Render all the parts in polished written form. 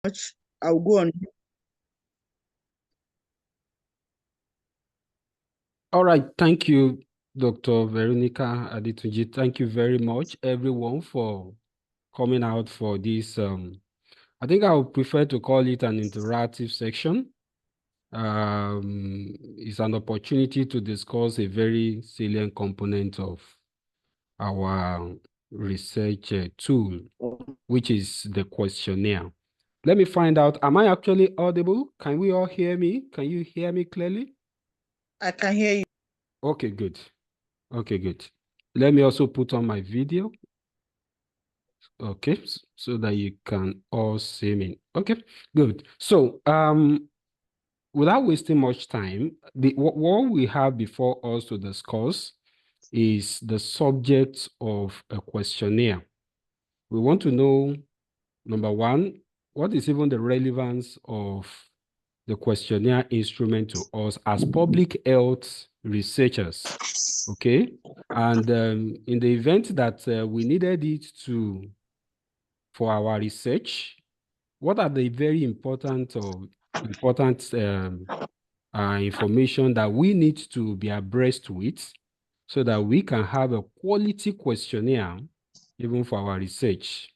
much. I'll go on. All right. Thank you, Dr. Veronica Adetunji. Thank you very much, everyone, for coming out for this. I think I would prefer to call it an interactive section. It's an opportunity to discuss a very salient component of our research tool, which is the questionnaire. Let me find out, am I actually audible? Can we all hear me? Can you hear me clearly? I can hear you. Okay, good. Okay, good. Let me also put on my video. Okay, so that you can all see me. Okay, good. So, without wasting much time, what we have before us to discuss is the subject of a questionnaire. We want to know, number one, what is even the relevance of the questionnaire instrument to us as public health researchers, okay? And in the event that we needed it for our research, what are the very important information that we need to be abreast with so that we can have a quality questionnaire even for our research?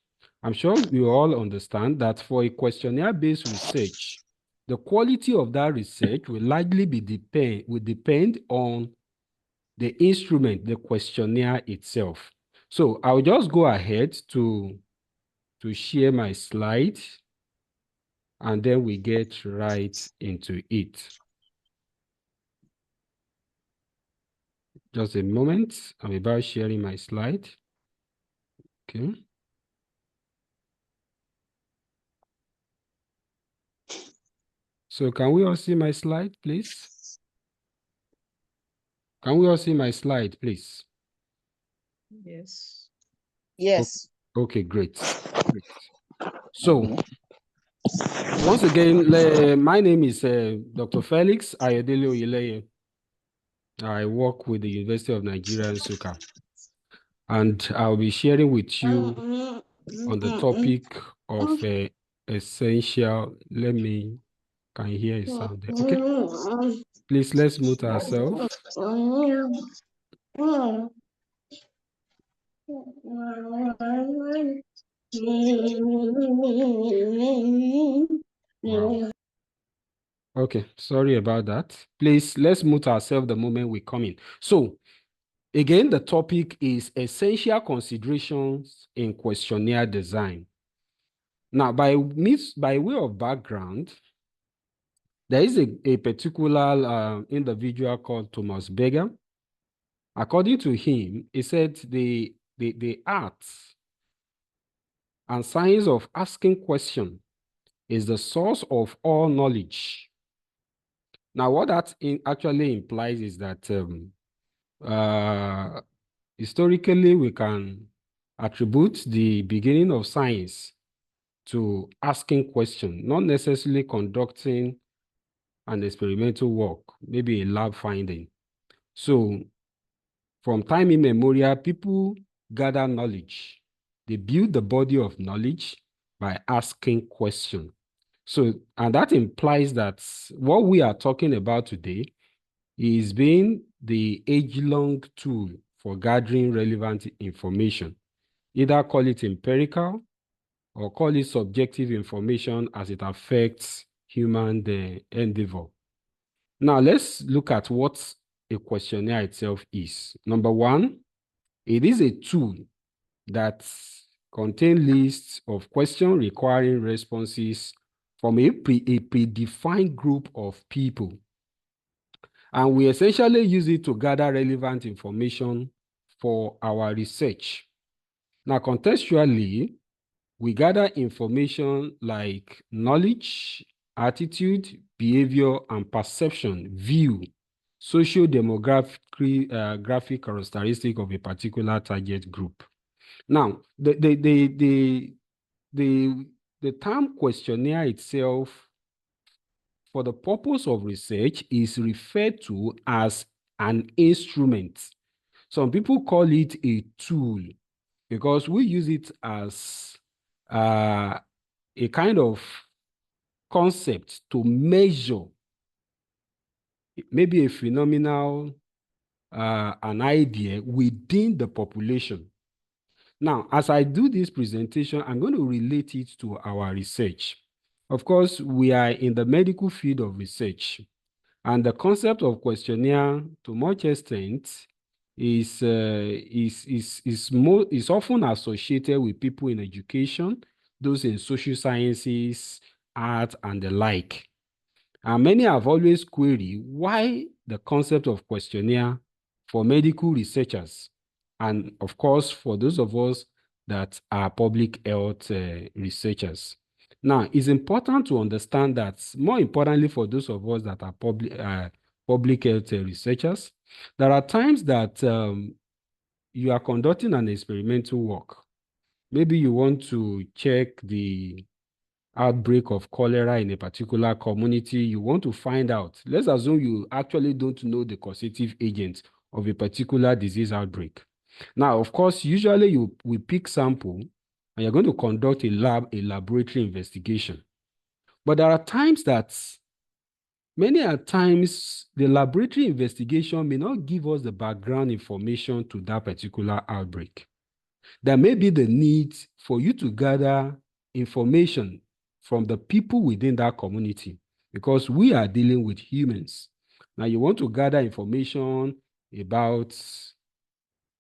I'm sure we all understand that for a questionnaire-based research, the quality of that research will likely depend on the instrument, the questionnaire itself. So I'll just go ahead to share my slide, and then we get right into it. Just a moment. I'm about sharing my slide. Okay. So can we all see my slide, please? Can we all see my slide, please? Yes. Yes. Okay, great. Great. So, once again, my name is Dr. Felix Ayodele Oyeleye. I work with the University of Nigeria in Nsukka. And I'll be sharing with you on the topic of essential. Can you hear a sound there? Okay. Please, let's mute ourselves. Wow. Okay, sorry about that. Please, let's mute ourselves the moment we come in. So, again, the topic is essential considerations in questionnaire design. Now, by way of background, there is a particular individual called Thomas Berger. According to him, he said the art and science of asking questions is the source of all knowledge. Now, what that actually implies is that historically, we can attribute the beginning of science to asking questions, not necessarily conducting an experimental work, maybe a lab finding. So, from time immemorial, people gather knowledge. They build the body of knowledge by asking questions. So, and that implies that what we are talking about today is being the age-long tool for gathering relevant information. Either call it empirical or call it subjective information as it affects human endeavor. Now, let's look at what a questionnaire itself is. Number one, it is a tool that contains lists of questions requiring responses from a predefined group of people. And we essentially use it to gather relevant information for our research. Now, contextually, we gather information like knowledge, attitude, behavior, and perception, view, socio-demographic graphic characteristic of a particular target group. Now, the term questionnaire itself, for the purpose of research, is referred to as an instrument. Some people call it a tool because we use it as a kind of concept to measure maybe a phenomenal, an idea within the population. Now, as I do this presentation, I'm going to relate it to our research. Of course, we are in the medical field of research, and the concept of questionnaire, to much extent, is often associated with people in education, those in social sciences, art, and the like. And many have always queried why the concept of questionnaire for medical researchers, and of course, for those of us that are public health researchers. Now, it's important to understand that, more importantly, for those of us that are public health researchers, there are times that you are conducting an experimental work. Maybe you want to check the outbreak of cholera in a particular community. You want to find out. Let's assume you actually don't know the causative agent of a particular disease outbreak. Now, of course, usually we pick sample and you're going to conduct a laboratory investigation. But there are times that many a times the laboratory investigation may not give us the background information to that particular outbreak. There may be the need for you to gather information from the people within that community, because we are dealing with humans. Now, you want to gather information about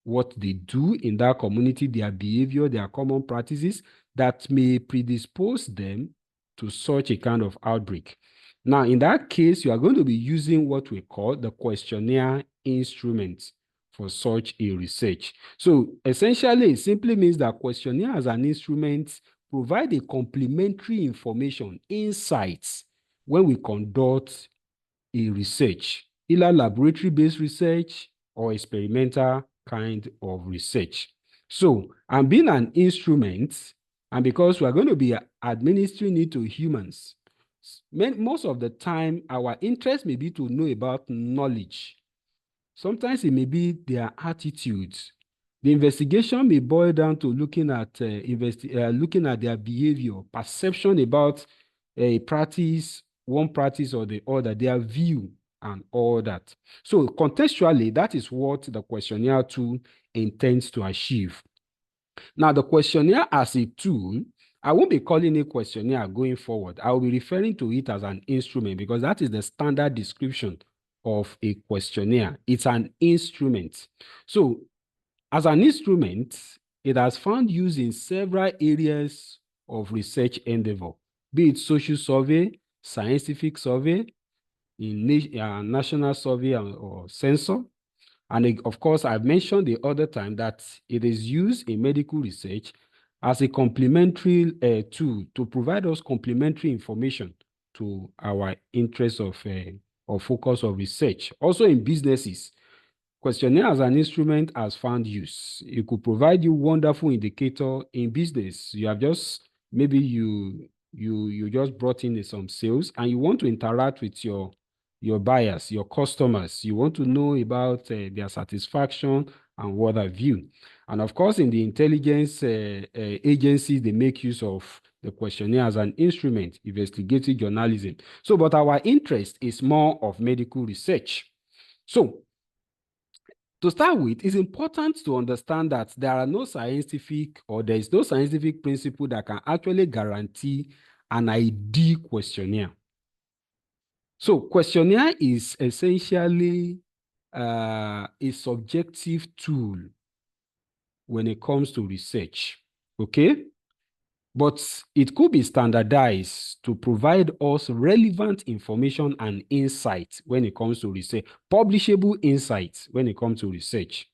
what they do in that community, their behavior, their common practices that may predispose them to such a kind of outbreak. Now, in that case, you are going to be using what we call the questionnaire instrument for such a research. So essentially, it simply means that questionnaire as an instrument provide a complementary information, insights, when we conduct a research, either laboratory-based research or experimental kind of research. So, and being an instrument, and because we are going to be administering it to humans, most of the time, our interest may be to know about knowledge. Sometimes it may be their attitudes. The investigation may boil down to looking at their behavior, perception about a practice, one practice or the other, their view, and all that. So contextually, that is what the questionnaire tool intends to achieve. Now, the questionnaire as a tool, I won't be calling it questionnaire going forward. I will be referring to it as an instrument, because that is the standard description of a questionnaire. It's an instrument. So, as an instrument, it has found use in several areas of research endeavor, be it social survey, scientific survey, in national survey or census. And of course, I've mentioned the other time that it is used in medical research as a complementary tool to provide us complementary information to our interest of or focus of research. Also in businesses, questionnaire as an instrument has found use. It could provide you wonderful indicator in business. You have just, maybe you just brought in some sales and you want to interact with your buyers, your customers. You want to know about their satisfaction and what have you. And of course, in the intelligence agencies, they make use of the questionnaire as an instrument, investigative journalism. So, but our interest is more of medical research. So, to start with, it's important to understand that there is no scientific principle that can actually guarantee an ideal questionnaire. So questionnaire is essentially a subjective tool when it comes to research, okay? But it could be standardized to provide us relevant information and insights when it comes to research, publishable insights when it comes to research.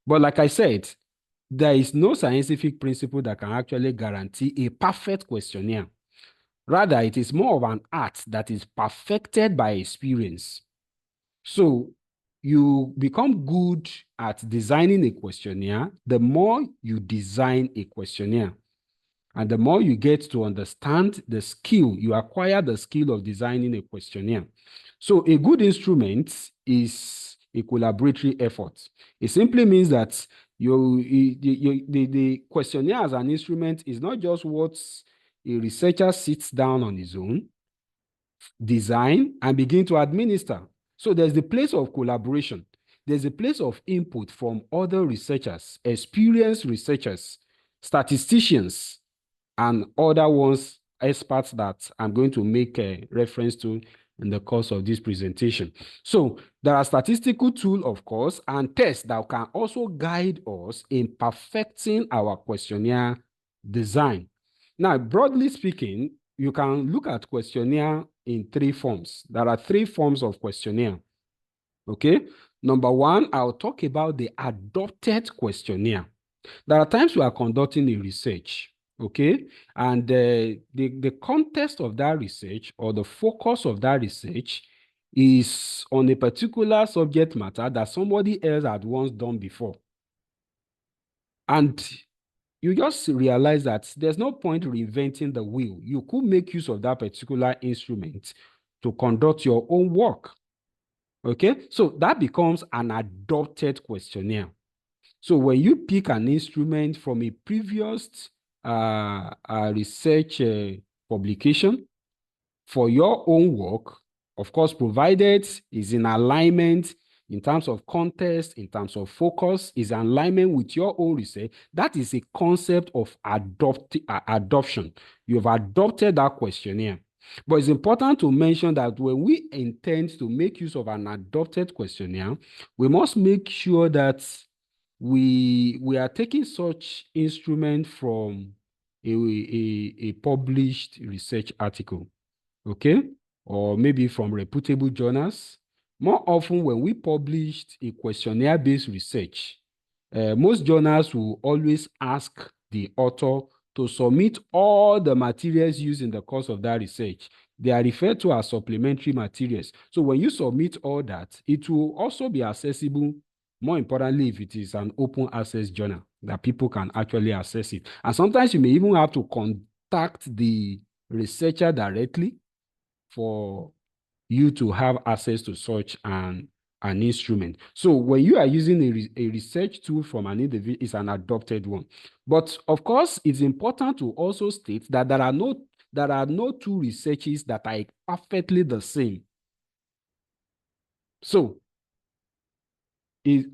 But like I said, there is no scientific principle that can actually guarantee a perfect questionnaire. Rather, it is more of an art that is perfected by experience. So you become good at designing a questionnaire the more you design a questionnaire. And the more you get to understand the skill, you acquire the skill of designing a questionnaire. So a good instrument is a collaboratory effort. It simply means that the questionnaire as an instrument is not just what a researcher sits down on his own, design, and begin to administer. So there's the place of collaboration. There's a place of input from other researchers, experienced researchers, statisticians, and other ones, experts that I'm going to make a reference to in the course of this presentation. So there are statistical tools, of course, and tests that can also guide us in perfecting our questionnaire design. Now, broadly speaking, you can look at questionnaire in three forms. There are three forms of questionnaire. Okay. Number one, I'll talk about the adopted questionnaire. There are times we are conducting a research, okay? And the context of that research or the focus of that research is on a particular subject matter that somebody else had once done before. And you just realize that there's no point reinventing the wheel. You could make use of that particular instrument to conduct your own work. Okay, so that becomes an adopted questionnaire. So when you pick an instrument from a previous research publication for your own work, of course, provided is in alignment in terms of context, in terms of focus, is in alignment with your own research, that is a concept of adoption. You've adopted that questionnaire. But it's important to mention that when we intend to make use of an adopted questionnaire, we must make sure that we are taking such instrument from a published research article, okay? Or maybe from reputable journals. More often, when we published a questionnaire-based research, most journals will always ask the author to submit all the materials used in the course of that research. They are referred to as supplementary materials. So when you submit all that, it will also be accessible, more importantly, if it is an open access journal that people can actually access it. And sometimes you may even have to contact the researcher directly for you to have access to such an instrument. So when you are using a research tool from an individual, it's an adopted one. But of course, it's important to also state that there are no two researches that are perfectly the same. So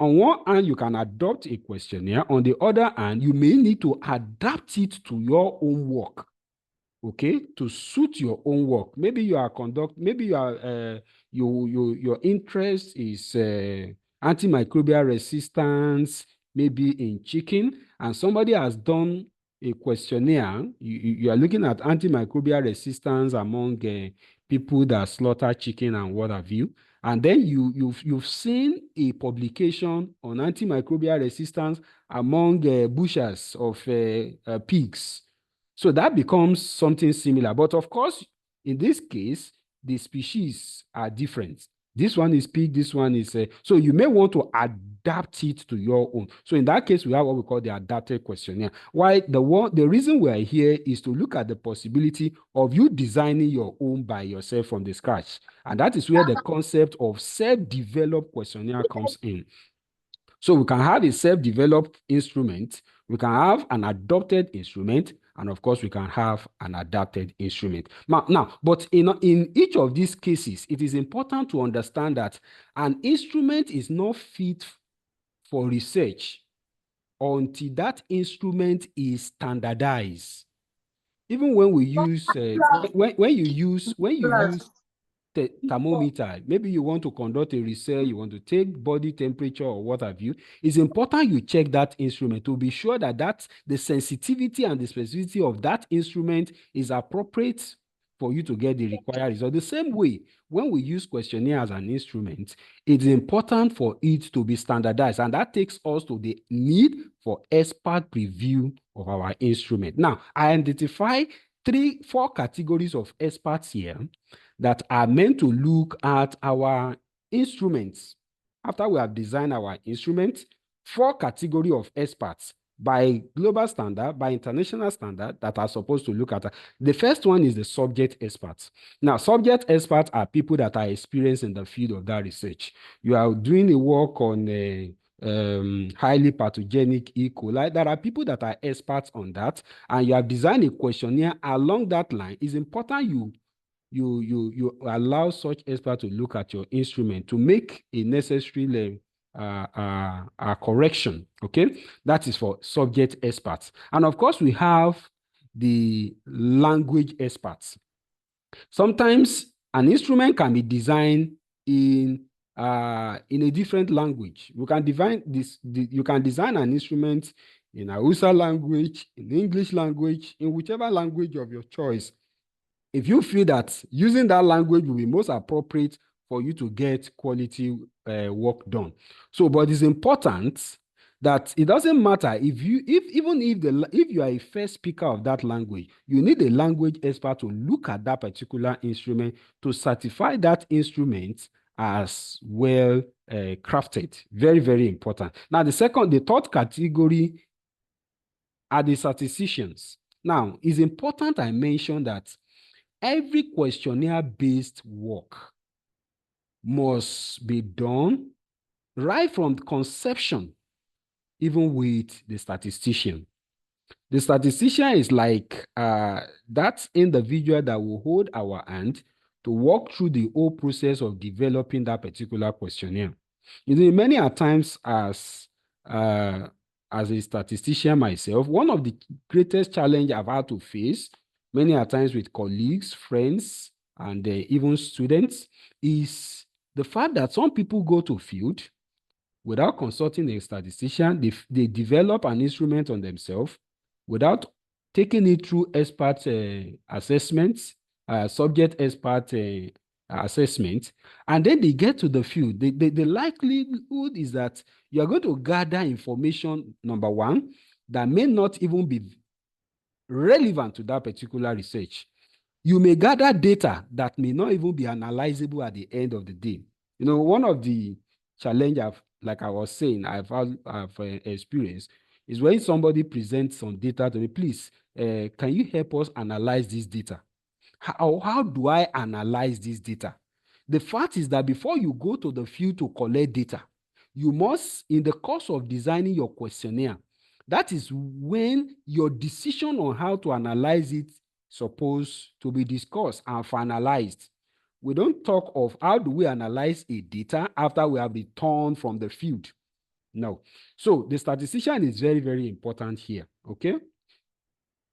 on one hand, you can adopt a questionnaire. On the other hand, you may need to adapt it to your own work, okay, to suit your own work. Maybe you are your interest is antimicrobial resistance, maybe in chicken, and somebody has done a questionnaire. You are looking at antimicrobial resistance among people that slaughter chicken and what have you. And then you've seen a publication on antimicrobial resistance among butchers of pigs. So that becomes something similar. But of course, in this case, the species are different. This one is pig, this one is... so you may want to adapt it to your own. So in that case, we have what we call the adapted questionnaire. Why the reason we are here is to look at the possibility of you designing your own by yourself from the scratch. And that is where the concept of self-developed questionnaire comes in. So we can have a self-developed instrument, we can have an adopted instrument, and of course, we can have an adapted instrument. Now, but in each of these cases, it is important to understand that an instrument is not fit for research until that instrument is standardized. Even when we use, when you use thermometer, maybe you want to conduct a research, you want to take body temperature or what have you, it's important you check that instrument to be sure that the sensitivity and the specificity of that instrument is appropriate for you to get the required result. The same way, when we use questionnaire as an instrument, it's important for it to be standardized, and that takes us to the need for expert review of our instrument. Now, I identify 4 categories of experts here that are meant to look at our instruments. After we have designed our instruments, 4 categories of experts by global standard, by international standard that are supposed to look at. The first one is the subject experts. Now, subject experts are people that are experienced in the field of that research. You are doing a work on highly pathogenic E. coli. There are people that are experts on that, and you have designed a questionnaire along that line. It's important you allow such expert to look at your instrument to make a necessary correction. Okay, that is for subject experts. And of course, we have the language experts. Sometimes an instrument can be designed in a different language. You can you can design an instrument in Hausa language, in English language, in whichever language of your choice. If you feel that using that language will be most appropriate for you to get quality work done. So, but it's important that it doesn't matter if you are a first speaker of that language, you need a language expert to look at that particular instrument to certify that instrument as well crafted. Very, very important. Now, the third category are the statisticians. Now, it's important I mention that every questionnaire-based work must be done right from conception, even with the statistician. The statistician is like that individual that will hold our hand to walk through the whole process of developing that particular questionnaire. You know, many a times as a statistician myself, one of the greatest challenge I've had to face many a times with colleagues, friends, and even students is the fact that some people go to field without consulting a statistician. They develop an instrument on themselves without taking it through expert assessments, subject expert assessment, and then they get to the field. The likelihood is that you are going to gather information, number one, that may not even be relevant to that particular research. You may gather data that may not even be analyzable at the end of the day. You know, one of the challenge like I was saying, I've experienced is when somebody presents some data to me, please, can you help us analyze this data? How do I analyze this data? The fact is that before you go to the field to collect data, you must, in the course of designing your questionnaire, that is when your decision on how to analyze it supposed to be discussed and finalized. We don't talk of how do we analyze a data after we have returned from the field. No. So the statistician is very, very important here. Okay.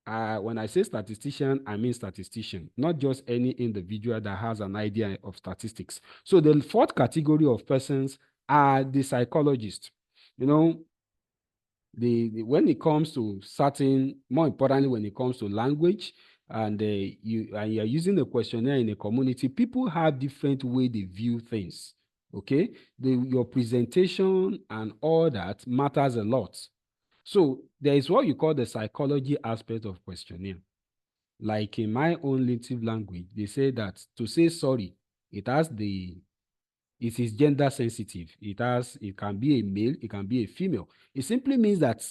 When I say statistician, I mean statistician, not just any individual that has an idea of statistics. So the fourth category of persons are the psychologists. You know, when it comes to certain, more importantly, when it comes to language, and you're using a questionnaire in a community, people have different way they view things. Okay, your presentation and all that matters a lot. So there is what you call the psychology aspect of questionnaire. Like in my own native language, they say that to say sorry, it is gender sensitive. It can be a male, it can be a female. It simply means that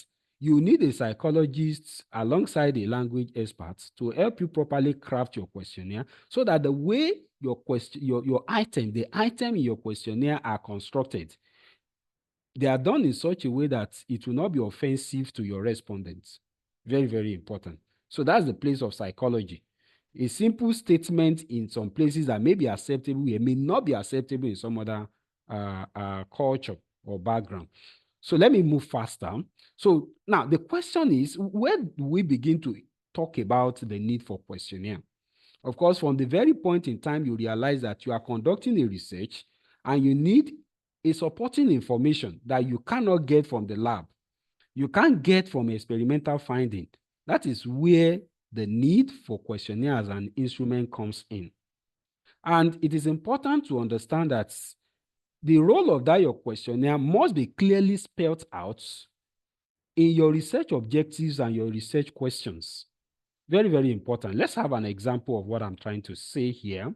you need a psychologist alongside a language expert to help you properly craft your questionnaire so that the way the item in your questionnaire are constructed, they are done in such a way that it will not be offensive to your respondents. Very, very important. So that's the place of psychology. A simple statement in some places that may be acceptable, it may not be acceptable in some other culture or background. So let me move faster. So now the question is, where do we begin to talk about the need for questionnaire? Of course, from the very point in time you realize that you are conducting a research and you need a supporting information that you cannot get from the lab. You can't get from experimental finding. That is where the need for questionnaire as an instrument comes in. And it is important to understand that the role of that your questionnaire must be clearly spelled out in your research objectives and your research questions. Very, very important. Let's have an example of what I'm trying to say here.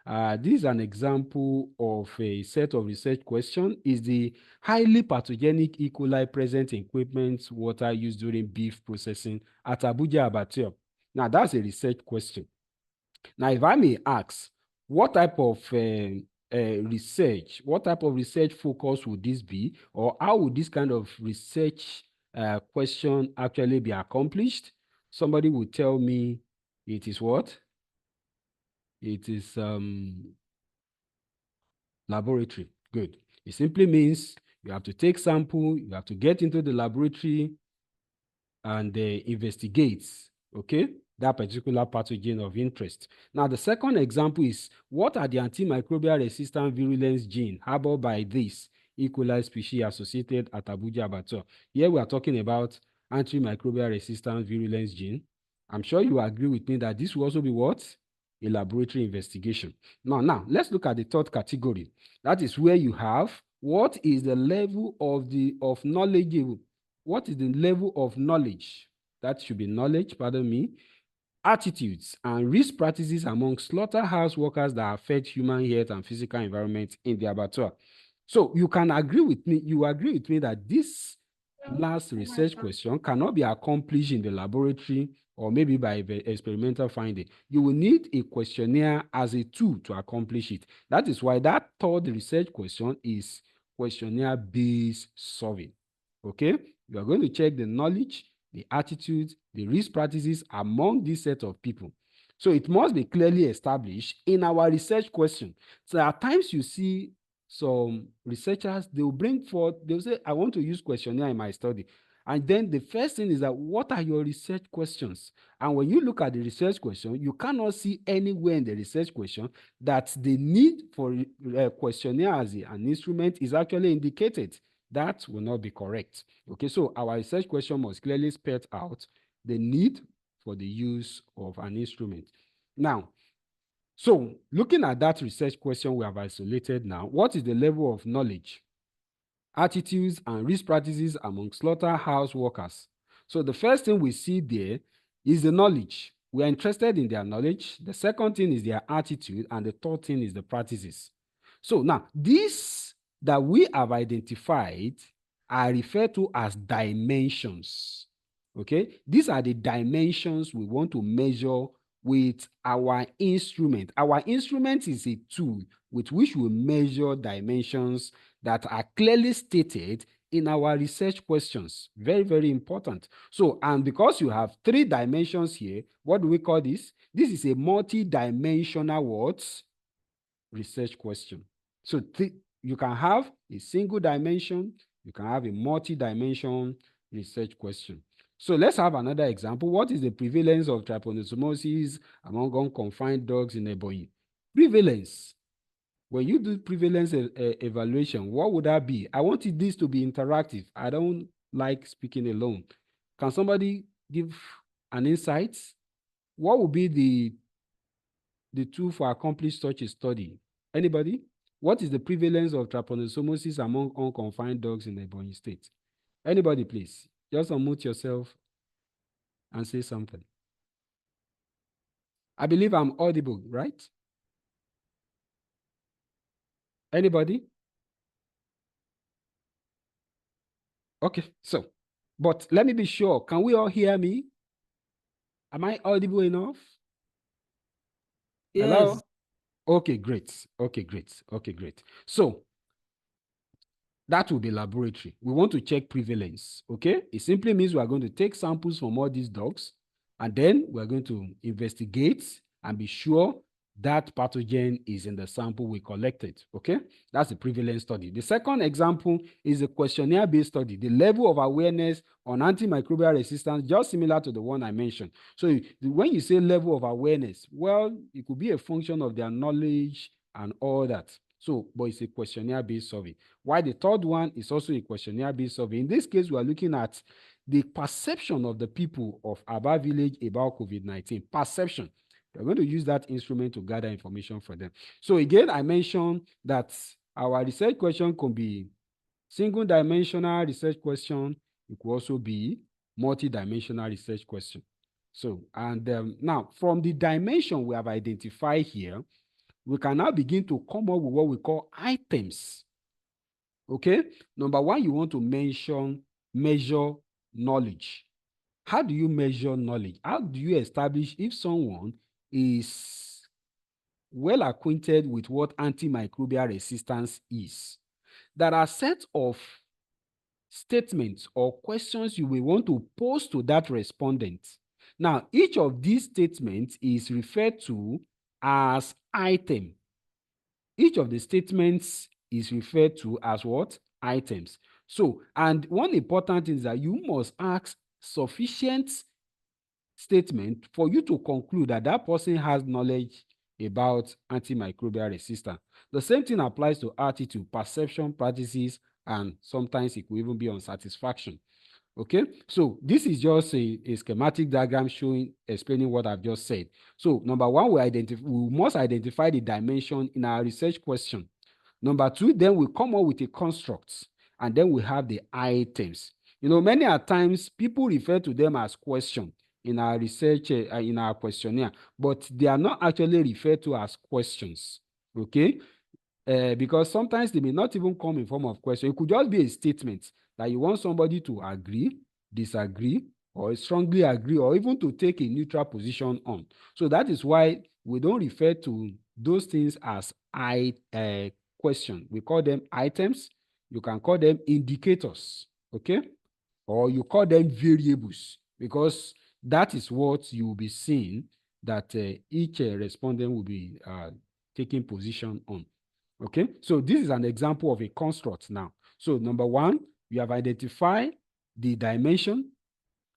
This is an example of a set of research questions. Is the highly pathogenic E. coli present in equipment water used during beef processing at Abuja Abattoir? Now, that's a research question. Now, if I may ask, what type of what type of research focus would this be? Or how would this kind of research question actually be accomplished? Somebody would tell me it is what? It is laboratory. Good. It simply means you have to take sample, you have to get into the laboratory and investigate, okay, that particular pathogen of interest. Now, the second example is, what are the antimicrobial resistant virulence gene harbored by this E. coli species associated at Abuja Abattoir? Here we are talking about antimicrobial resistant virulence gene. I'm sure you agree with me that this will also be what? A laboratory investigation. Now, let's look at the third category. That is where you have what is the level of knowledgeable. What is the level of knowledge? That should be knowledge, pardon me, attitudes and risk practices among slaughterhouse workers that affect human health and physical environment in the abattoir. So you can agree with me, you agree with me that this last research question cannot be accomplished in the laboratory or maybe by experimental finding. You will need a questionnaire as a tool to accomplish it. That is why that third research question is questionnaire-based survey. Okay? You are going to check the knowledge, the attitudes, the risk practices among this set of people. So it must be clearly established in our research question. So at times you see some researchers, they will bring forth, they'll say, I want to use questionnaire in my study. And then the first thing is that, what are your research questions? And when you look at the research question, you cannot see anywhere in the research question that the need for a questionnaire as an instrument is actually indicated. That will not be correct. Okay, so our research question must clearly spell out the need for the use of an instrument. Now, so looking at that research question we have isolated now, what is the level of knowledge, attitudes, and risk practices among slaughterhouse workers? So the first thing we see there is the knowledge. We are interested in their knowledge. The second thing is their attitude, and the third thing is the practices. So now, these that we have identified are referred to as dimensions. Okay, these are the dimensions we want to measure with our instrument. Our instrument is a tool with which we measure dimensions that are clearly stated in our research questions. Very, very important. So, and because you have three dimensions here, what do we call this? This is a multi-dimensional what? Research question. So you can have a single dimension, you can have a multi-dimension research question. So let's have another example. What is the prevalence of trypanosomosis among unconfined dogs in Ebonyi? Prevalence. When you do prevalence evaluation, what would that be? I want this to be interactive. I don't like speaking alone. Can somebody give an insight? What would be the tool for accomplish such a study? Anybody? What is the prevalence of trypanosomosis among unconfined dogs in Ebonyi State? Anybody, please. Just unmute yourself and say something. I believe I'm audible, right? Anybody? Okay, so, but let me be sure. Can we all hear me? Am I audible enough? Yes. Hello? Okay, great. Okay, great. Okay, great. So, that will be laboratory. We want to check prevalence, okay? It simply means we are going to take samples from all these dogs, and then we're going to investigate and be sure that pathogen is in the sample we collected, okay? That's the prevalence study. The second example is a questionnaire-based study, the level of awareness on antimicrobial resistance, just similar to the one I mentioned. So when you say level of awareness, well, it could be a function of their knowledge and all that. So, but it's a questionnaire-based survey. While the third one is also a questionnaire-based survey. In this case, we are looking at the perception of the people of Aba village about COVID-19. Perception. We're going to use that instrument to gather information for them. So again, I mentioned that our research question can be single-dimensional research question. It could also be multi-dimensional research question. So, and now from the dimension we have identified here, we can now begin to come up with what we call items. Okay? Number one, you want to measure knowledge. How do you measure knowledge? How do you establish if someone is well acquainted with what antimicrobial resistance is? There are sets of statements or questions you will want to pose to that respondent. Now, each of these statements is referred to as item. Each of the statements is referred to as what? Items. So, and one important thing is that you must ask sufficient statement for you to conclude that that person has knowledge about antimicrobial resistance. The same thing applies to attitude, perception, practices, and sometimes it could even be on satisfaction. Okay, so this is just a schematic diagram explaining what I've just said. So number one, we must identify the dimension in our research question. Number two, then we come up with a construct, and then we have the items. You know, many a times people refer to them as question in our research, in our questionnaire, but they are not actually referred to as questions. Okay, because sometimes they may not even come in form of question. It could just be a statement that you want somebody to agree, disagree, or strongly agree, or even to take a neutral position on. So that is why we don't refer to those things as question. We call them items. You can call them indicators, okay? Or you call them variables, because that is what you will be seeing that each respondent will be taking position on. Okay, so this is an example of a construct now. So number one, we have identified the dimension.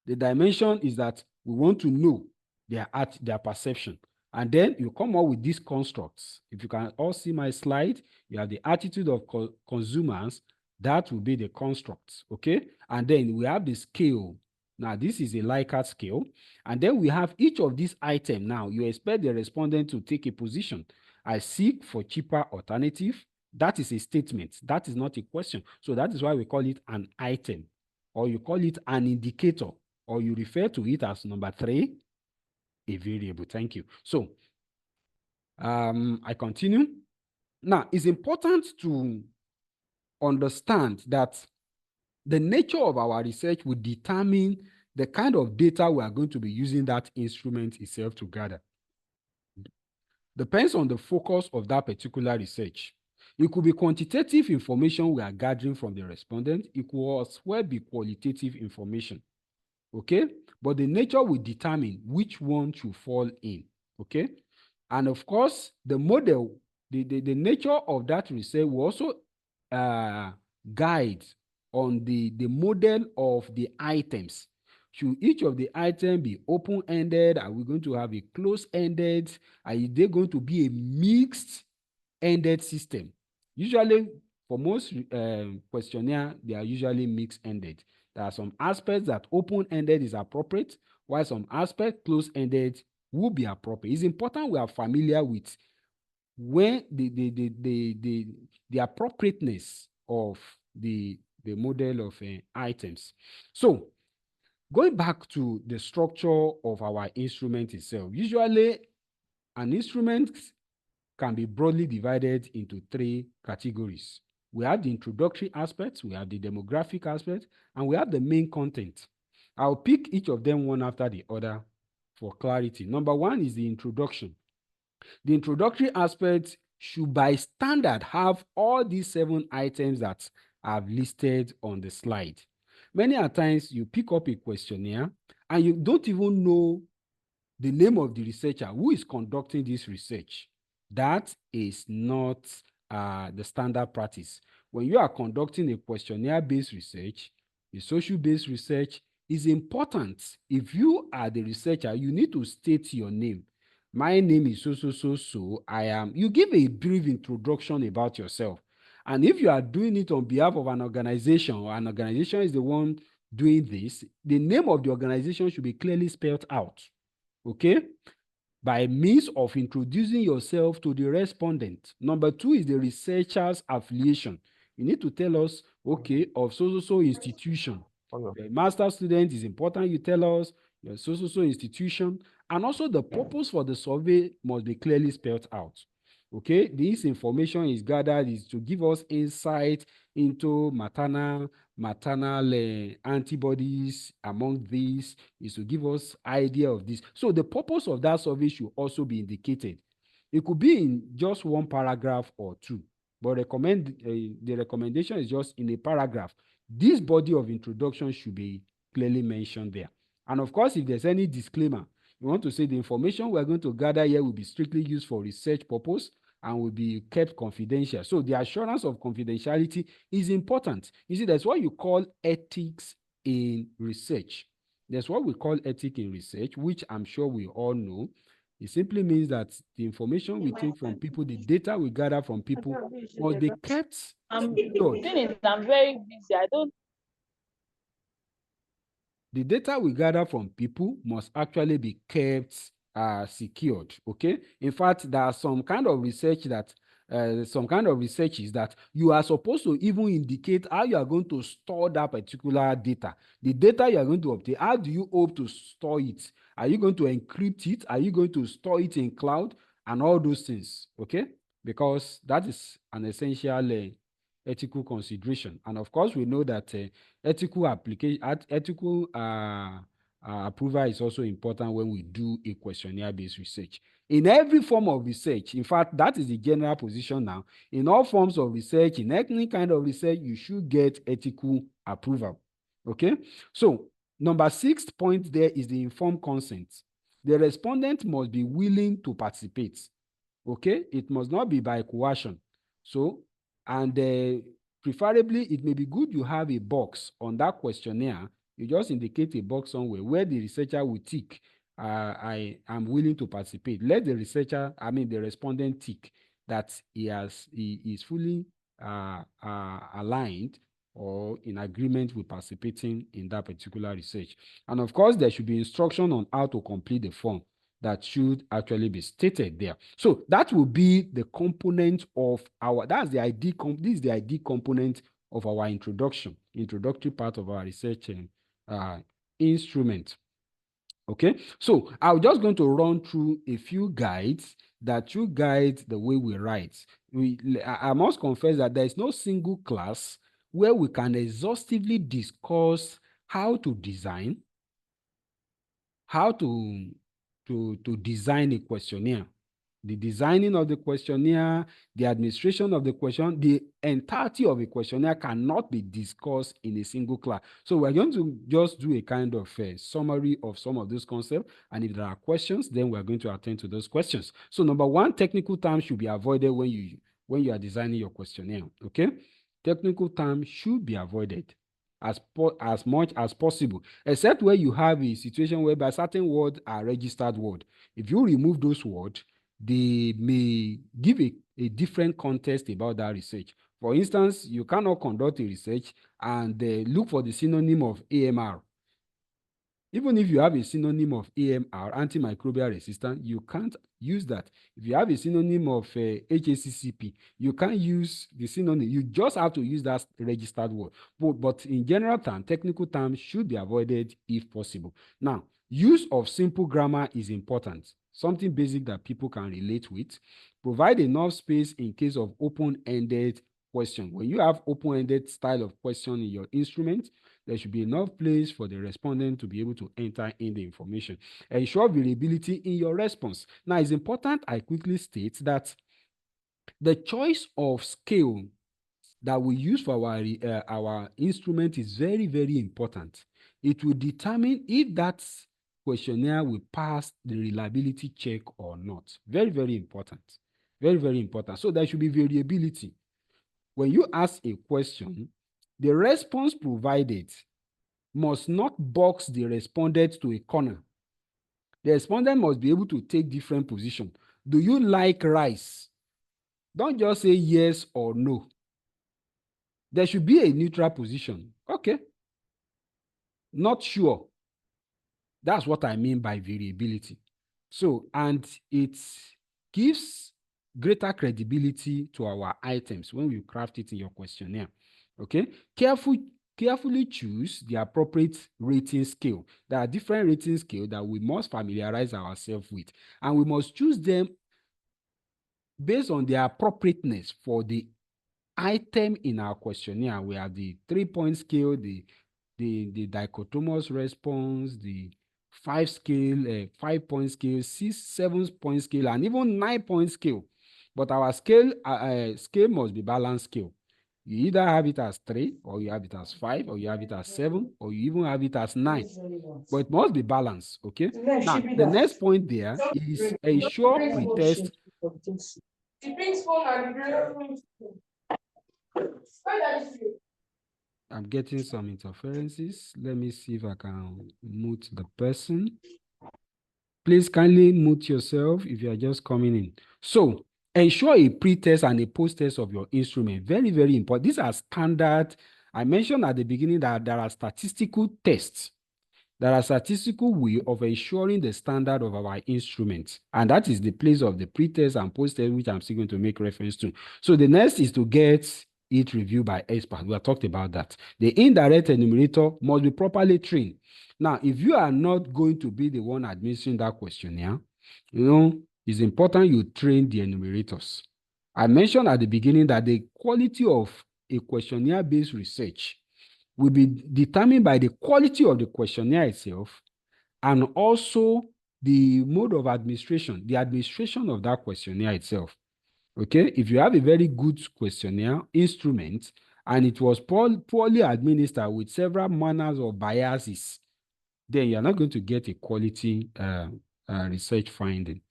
The dimension is that we want to know their perception. And then you come up with these constructs. If you can all see my slide, you have the attitude of consumers. That will be the constructs, okay? And then we have the scale. Now, this is a Likert scale. And then we have each of these items. Now, you expect the respondent to take a position. I seek for cheaper alternative. That is a statement. That is not a question. So that is why we call it an item, or you call it an indicator, or you refer to it as number three, a variable. Thank you. So I continue. Now, it's important to understand that the nature of our research will determine the kind of data we are going to be using that instrument itself to gather. Depends on the focus of that particular research. It could be quantitative information we are gathering from the respondent. It could as well be qualitative information. Okay? But the nature will determine which one should fall in. Okay? And of course, the model, the nature of that research will also guide on the model of the items. Should each of the items be open-ended? Are we going to have a closed-ended? Are they going to be a mixed-ended system? Usually, for most questionnaire, they are usually mixed-ended. There are some aspects that open-ended is appropriate, while some aspects closed-ended will be appropriate. It's important we are familiar with when the appropriateness of the model of items. So, going back to the structure of our instrument itself, usually an instrument can be broadly divided into three categories. We have the introductory aspects, we have the demographic aspect, and we have the main content. I'll pick each of them one after the other for clarity. Number one is the introduction. The introductory aspect should by standard have all these 7 items that I've listed on the slide. Many a times you pick up a questionnaire and you don't even know the name of the researcher who is conducting this research. That is not the standard practice. When you are conducting a questionnaire-based research, a social-based research, is important. If you are the researcher, you need to state your name. My name is so. I am. You give a brief introduction about yourself. And if you are doing it on behalf of an organization, or an organization is the one doing this, the name of the organization should be clearly spelled out. Okay? By means of introducing yourself to the respondent. Number 2 is the researcher's affiliation. You need to tell us, okay, of so institution. The master student is important. You tell us your so institution, and also the purpose for the survey must be clearly spelled out. Okay, this information is gathered is to give us insight into maternal antibodies. Among these is to give us idea of this. So the purpose of that survey should also be indicated. It could be in just one paragraph or two, but the recommendation is just in a paragraph. This body of introduction should be clearly mentioned there. And of course, if there's any disclaimer, We want to say the information we're going to gather here will be strictly used for research purpose and will be kept confidential. So the assurance of confidentiality is important. You see, that's what you call ethics in research. That's what we call ethics in research, which I'm sure we all know. It simply means that the information we take from people, the data we gather from people must be kept secured. I'm very busy. I don't. The data we gather from people must actually be kept secured. Okay. In fact, there are some kind of research that some kind of research is that you are supposed to even indicate how you are going to store that particular data. The data you are going to obtain, how do you hope to store it? Are you going to encrypt it? Are you going to store it in cloud? And all those things, okay? Because that is an essential ethical consideration. And of course, we know that ethical application, ethical approval is also important when we do a questionnaire-based research. In every form of research, in fact, that is the general position now. In all forms of research, in any kind of research, you should get ethical approval. Okay? So, number 6 point there is the informed consent. The respondent must be willing to participate. Okay? It must not be by coercion. So, and preferably, it may be good you have a box on that questionnaire. You just indicate a box somewhere where the researcher will tick, I am willing to participate. Let the researcher, the respondent tick that he is fully aligned or in agreement with participating in that particular research. And of course, there should be instruction on how to complete the form that should actually be stated there. So that will be the component of our, that's the ID, this is the ID component of our introductory part of our research instrument. Okay, so I'm just going to run through a few guides that should guide the way we write. I must confess that there is no single class where we can exhaustively discuss how to design, how to design a questionnaire. The designing of the questionnaire, the administration of the question, the entirety of a questionnaire cannot be discussed in a single class. So we're going to just do a kind of summary of some of those concepts. And if there are questions, then we're going to attend to those questions. So number 1, technical terms should be avoided when you are designing your questionnaire. Okay? Technical terms should be avoided as much as possible, except where you have a situation whereby certain words are registered words. If you remove those words, they may give a different context about that research. For instance, you cannot conduct a research and look for the synonym of AMR. Even if you have a synonym of AMR, antimicrobial resistance, you can't use that. If you have a synonym of HACCP, you can't use the synonym. You just have to use that registered word. But in general terms, technical terms should be avoided if possible. Now, use of simple grammar is important. Something basic that people can relate with. Provide enough space in case of open-ended question. When you have open-ended style of question in your instrument, there should be enough place for the respondent to be able to enter in the information. Ensure variability in your response. Now, it's important I quickly state that the choice of scale that we use for our instrument is very, very important. It will determine if that questionnaire will pass the reliability check or not. Very, very important. Very, very important. So there should be variability. When you ask a question, the response provided must not box the respondent to a corner. The respondent must be able to take different positions. Do you like rice? Don't just say yes or no. There should be a neutral position. Okay. Not sure. That's what I mean by variability. So, and it gives greater credibility to our items when we craft it in your questionnaire. Okay. Carefully choose the appropriate rating scale. There are different rating scales that we must familiarize ourselves with, and we must choose them based on their appropriateness for the item in our questionnaire. We have the 3-point scale, the dichotomous response, the 5-point scale, 7-point scale, and even 9-point scale. But our scale must be balanced scale. You either have it as 3, or you have it as 5, or you have it as 7, or you even have it as 9. But it must be balanced, okay? Now, the next point there is a short pretest. I'm getting some interferences. Let me see if I can mute the person. Please kindly mute yourself if you are just coming in. So, ensure a pre-test and a post-test of your instrument. Very, very important. These are standard. I mentioned at the beginning that there are statistical tests. There are statistical way of ensuring the standard of our instruments. And that is the place of the pre-test and post-test, which I'm still going to make reference to. So the next is to get it reviewed by experts. We have talked about that. The indirect enumerator must be properly trained. Now, if you are not going to be the one administering that questionnaire, it's important you train the enumerators. I mentioned at the beginning that the quality of a questionnaire-based research will be determined by the quality of the questionnaire itself and also the mode of administration, the administration of that questionnaire itself. Okay, if you have a very good questionnaire instrument and it was poorly administered with several manners of biases, then you're not going to get a quality research finding.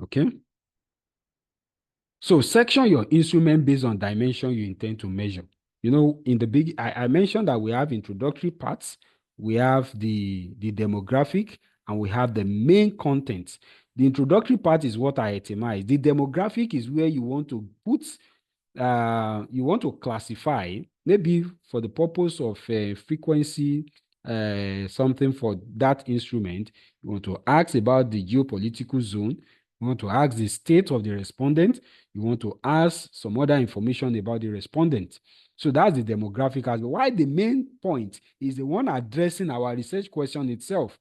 Okay. So section your instrument based on dimension you intend to measure. In the I mentioned that we have introductory parts, we have the demographic, and we have the main content. The introductory part is what I itemize. The demographic is where you want to put, you want to classify, maybe for the purpose of frequency, something for that instrument. You want to ask about the geopolitical zone. You want to ask the state of the respondent. You want to ask some other information about the respondent. So that's the demographic aspect. Why the main point is the one addressing our research question itself,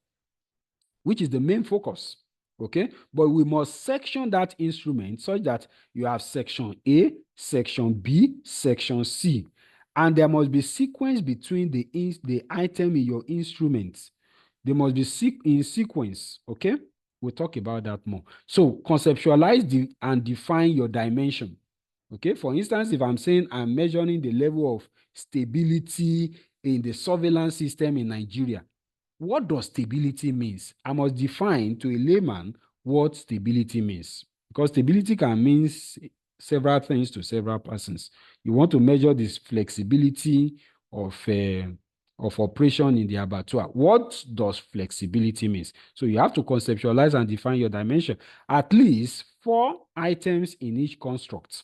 which is the main focus. Okay, but we must section that instrument such that you have section A, section B, section C, and there must be sequence between the item in your instruments. They must be in sequence. Okay, we'll talk about that more. So conceptualize and define your dimension. Okay, for instance, if I'm saying I'm measuring the level of stability in the surveillance system in Nigeria, what does stability means? I must define to a layman what stability means, because stability can mean several things to several persons. You want to measure this flexibility of operation in the abattoir. What does flexibility means? So you have to conceptualize and define your dimension. At least 4 items in each construct.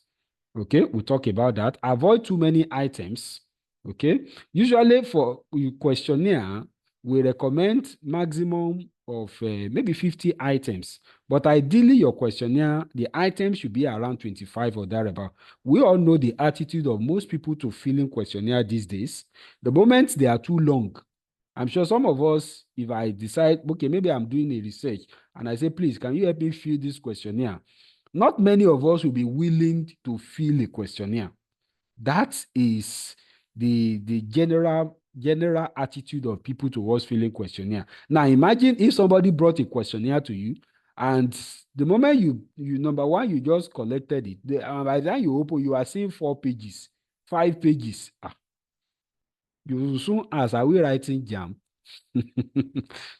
Okay, we'll talk about that. Avoid too many items. Okay, usually for questionnaire, we recommend maximum of maybe 50 items. But ideally, your questionnaire, the items should be around 25 or thereabout. We all know the attitude of most people to filling questionnaire these days. The moment they are too long, I'm sure some of us, if I decide, okay, maybe I'm doing a research, and I say, please, can you help me fill this questionnaire? Not many of us will be willing to fill a questionnaire. That is the general attitude of people towards filling questionnaire. Now, imagine if somebody brought a questionnaire to you, and the moment you number one, you just collected it. By the time you open, you are seeing 4 pages, 5 pages. You will soon ask, are we writing jam?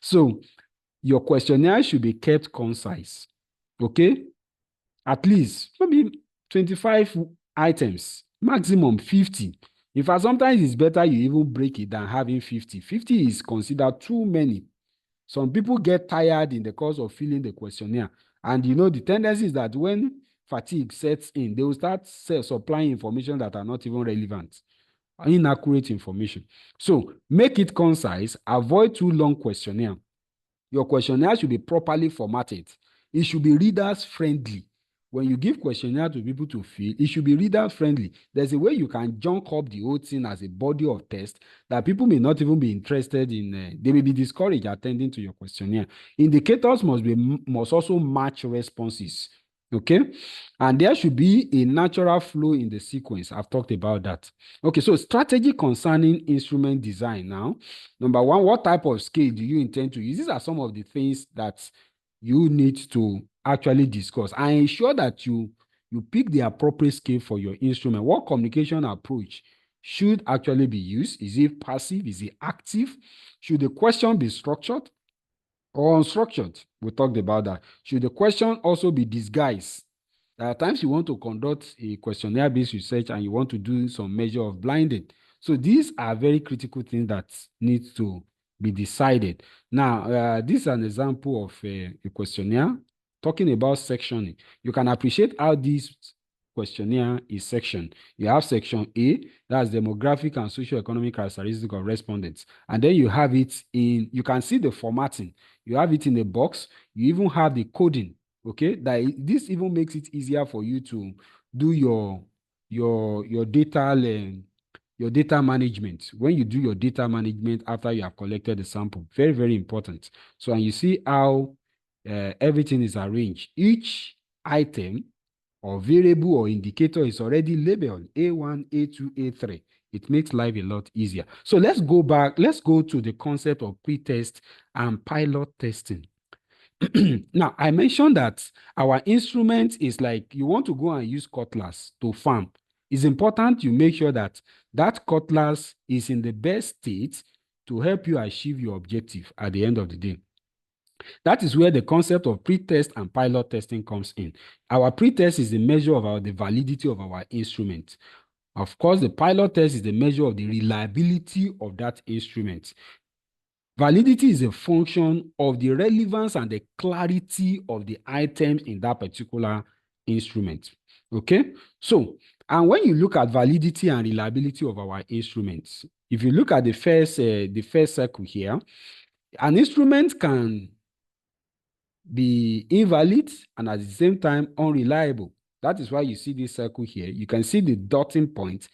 So, your questionnaire should be kept concise. Okay? At least maybe 25 items, maximum 50. In fact, sometimes it's better you even break it than having 50. 50 is considered too many. Some people get tired in the course of filling the questionnaire. And the tendency is that when fatigue sets in, they will start supplying information that are not even relevant, inaccurate information. So make it concise, avoid too long questionnaire. Your questionnaire should be properly formatted. It should be readers friendly. When you give questionnaire to people to fill, it should be reader friendly. There's a way you can junk up the whole thing as a body of text that people may not even be interested in. They may be discouraged attending to your questionnaire. Indicators must also match responses. Okay, and there should be a natural flow in the sequence. I've talked about that. Okay, so strategy concerning instrument design now. Number one, what type of scale do you intend to use? These are some of the things that you need to actually discuss. I ensure that you you pick the appropriate scale for your instrument. What communication approach should actually be used? Is it passive? Is it active? Should the question be structured or unstructured? We talked about that. Should the question also be disguised? There are times you want to conduct a questionnaire-based research and you want to do some measure of blinding. So these are very critical things that need to be decided. Now, this is an example of a questionnaire talking about sectioning. You can appreciate how this questionnaire is sectioned. You have section A, that's demographic and socioeconomic characteristics of respondents. And then you have it in, you can see the formatting. You have it in a box. You even have the coding. Okay, this even makes it easier for you to do your data management. When you do your data management after you have collected the sample, very, very important. So, and you see how everything is arranged. Each item or variable or indicator is already labeled A1, A2, A3. It makes life a lot easier. So let's go back. Let's go to the concept of pre-test and pilot testing. Now, I mentioned that our instrument is like you want to go and use cutlass to farm. It's important you make sure that that cutlass is in the best state to help you achieve your objective at the end of the day. That is where the concept of pre-test and pilot testing comes in. Our pre-test is the measure of the validity of our instrument. Of course, the pilot test is the measure of the reliability of that instrument. Validity is a function of the relevance and the clarity of the items in that particular instrument. Okay? So, and when you look at validity and reliability of our instruments, if you look at the first circle here, an instrument can be invalid and at the same time unreliable. That is why you see this circle here. You can see the dotting point,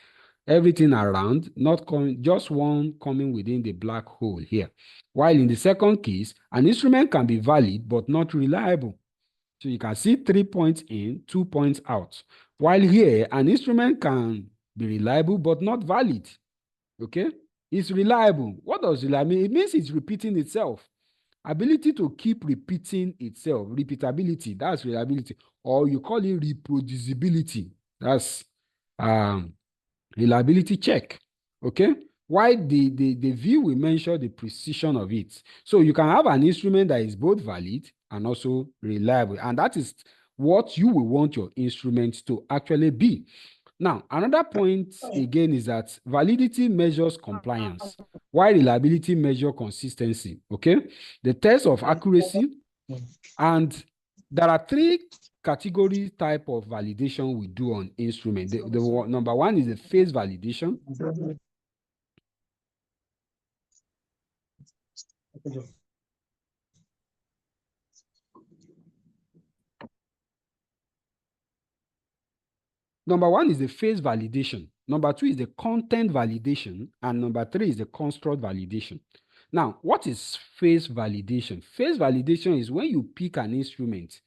everything around, not coming, just one coming within the black hole here. While in the second case, an instrument can be valid but not reliable. So you can see 3 points in, 2 points out. While here, an instrument can be reliable but not valid. Okay? It's reliable. What does reliable mean? It means it's repeating itself. Ability to keep repeating itself, repeatability, that's reliability, or you call it reproducibility, that's reliability check. Okay, why the view we measure the precision of it. So you can have an instrument that is both valid and also reliable, and that is what you will want your instrument to actually be. Now, another point again is that validity measures compliance, while reliability measures consistency, okay? The test of accuracy, and there are 3 category type of validation we do on instrument. Number 1 is the phase validation. Number 1 is the phase validation. Number 2 is the content validation. And number 3 is the construct validation. Now, what is phase validation? Phase validation is when you pick an instrument,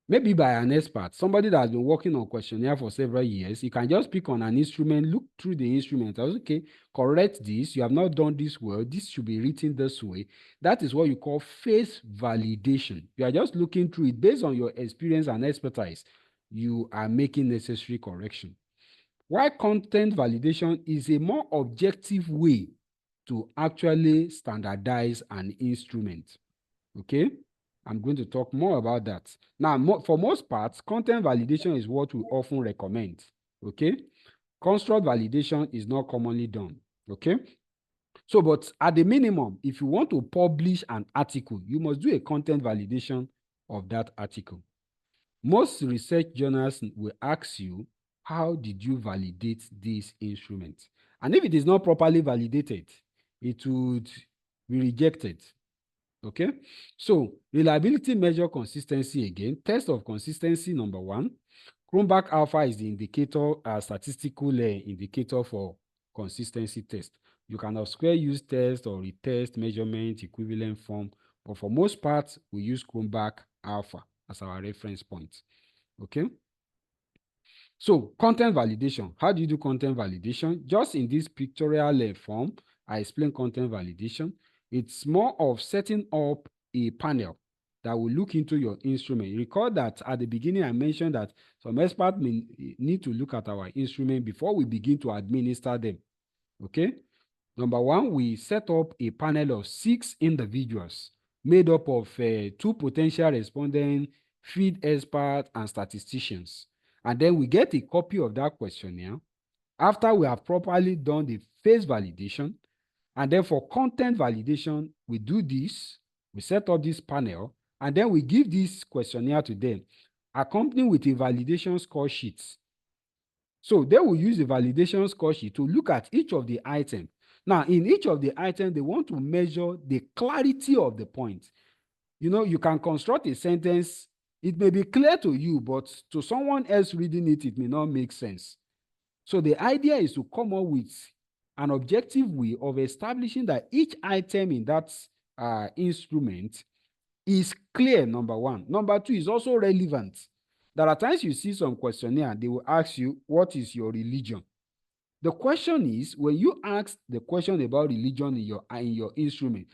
maybe by an expert, somebody that has been working on questionnaire for several years. You can just pick on an instrument, look through the instrument. Okay, correct this. You have not done this well. This should be written this way. That is what you call phase validation. You are just looking through it based on your experience and expertise. You are making necessary correction. While content validation is a more objective way to actually standardize an instrument. Okay? I'm going to talk more about that. Now, for most parts, content validation is what we often recommend. Okay? Construct validation is not commonly done. Okay? So, but at the minimum, if you want to publish an article, you must do a content validation of that article. Most research journals will ask you, how did you validate this instrument? And if it is not properly validated, it would be rejected. Okay? So, reliability measure consistency again. Test of consistency, number 1. Cronbach alpha is the indicator, statistical indicator for consistency test. You can have square use test or retest, measurement, equivalent form, but for most parts, we use Cronbach alpha as our reference point. Okay? So, content validation. How do you do content validation? Just in this pictorial form, I explain content validation. It's more of setting up a panel that will look into your instrument. Recall that at the beginning, I mentioned that some experts may need to look at our instrument before we begin to administer them. Okay? Number one, we set up a panel of 6 individuals made up of 2 potential respondents, field experts, and statisticians. And then we get a copy of that questionnaire after we have properly done the phase validation. And then for content validation, we do this, we set up this panel, and then we give this questionnaire to them, accompanied with a validation score sheet. So they will use the validation score sheet to look at each of the items. Now, in each of the items, they want to measure the clarity of the point. You know, you can construct a sentence, it may be clear to you, but to someone else reading it, it may not make sense. So the idea is to come up with an objective way of establishing that each item in that instrument is clear, number one. Number two, is also relevant. There are times you see some questionnaire, they will ask you, what is your religion? The question is, when you ask the question about religion in your instrument,